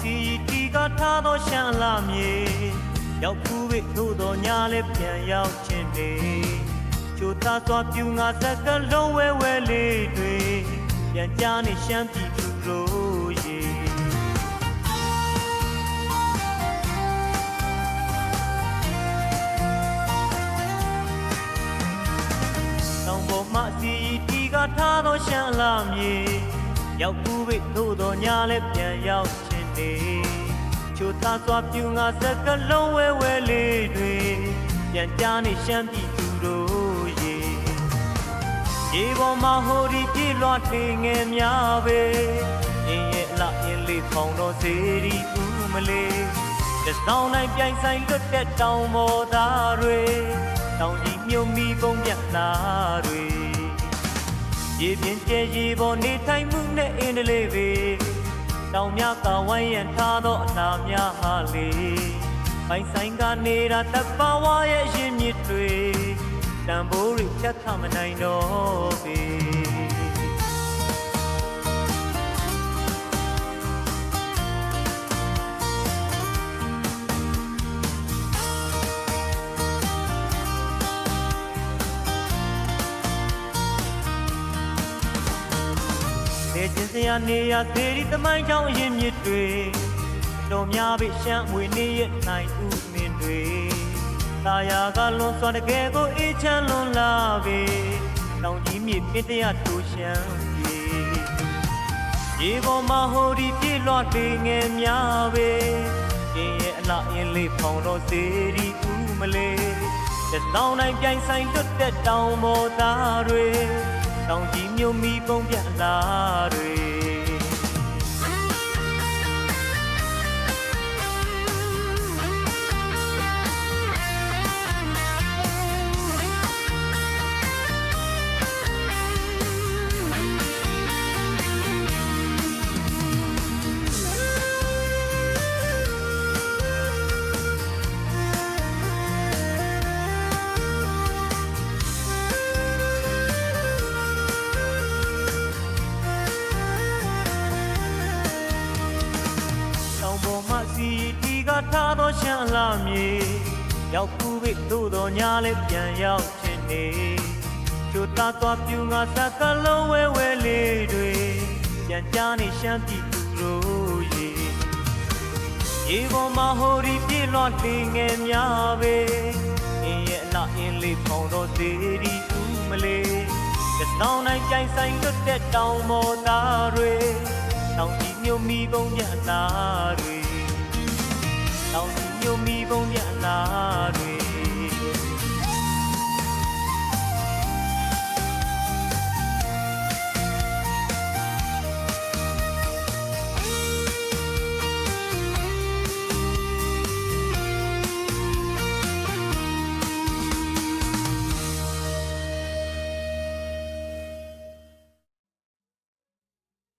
စီတီကထားသောရှမ်းလာမြေရောက်ဖူးဝိထို့သောညာလည်းပြန်ရောက်ခြင်းနေချိုသားစွာပြူငါစက်ကလုံးဝဲဝဲလေးတွေပြန်ကြားနေရှမ်းပြည်သူတို့ရေတောင်ပေါ်မှာစီတီကထားသောရှမ်းလာမြေရောက်ဖူးဝိထို့သောညာလည်းပြန်ရောက်ခြင်းနေချိုသားစွာပြူငါစက်ကလုံးဝဲဝဲလေးတွေပြန်ကြားနေရှမ်းပြည်သူတို့ရေရေပေါ်မှာဟိုဒီပြေလွှတ်နေငယ်များပဲအင်းရဲ့အလားအင်းလေးဖောင်တော်စေရီဦးမလေးတစ်ဆောင်တိုင်းပြိုင်ဆိုင်လွတ်တဲ့တောင်ပေါ်သားတွေတောင်ကြီးမြုံမီပုံပြတ်လာတွေရေပြင်းကျဲရေပေါ်နေထိုင်မှုနဲ့အင်းတလေးပဲတောင်များကဝိုင်းရန်ထားသောအနာများဟာလေပိုင်ဆိုင်ကနေတာတပ်ပါဝါရဲ့ရင်မြစ်တွေတန်ဖိုးတွေဖြတ်ထမနိုင်တော့ပေနေချင်းစရာနေရသေးဒီတမိုင်းချောင်းရင်မြစ်တွေတော်များပြီရှမ်းမွေနေရဲ့နိုင်ဥမင်းတွေတာယာကလွန်စွာတကယ်ကိုအေးချမ်းလွန်လာပြီတောင်ကြီးမြေပြင်းတရားထူရှမ်းပြီရေပေါ်မှာဟိုဒီပြေလွှတ်နေငယ်များပဲအင်းရဲ့အလားအင်းလေးဖောင်တော်စေရီဦးမလေးတစ်ဆောင်တိုင်းပြိုင်ဆိုင်လွတ်တဲ့တောင်ပေါ်သားတွေတောင်ကြီးမြုံမီပုံပြတ်လာတွေစီတီကထားသောရှမ်းလာမြေရောက်ဖူးဝိသို့သောညာလည်းပြန်ရောက်ခြင်းနေချိုသားသွားပြူငါစကလုံးဝဲဝဲလေးတွေပြန်ကြားနေရှမ်းပြည်သူတို့ရေရေပေါ်မှာဟိုဒီပြေလွှတ်နေငယ်များပဲအင်းရဲ့အလားအင်းလေးဖောင်တော်စေရီဦးမလေးတစ်ဆောင်တိုင်းပြိုင်ဆိုင်လွတ်တဲ့တောင်ပေါ်သားတွေတောင်ကြီးမြုံမီပုံပြတ်လာတွေတောင်ကြီးမြုံမီပုံပြ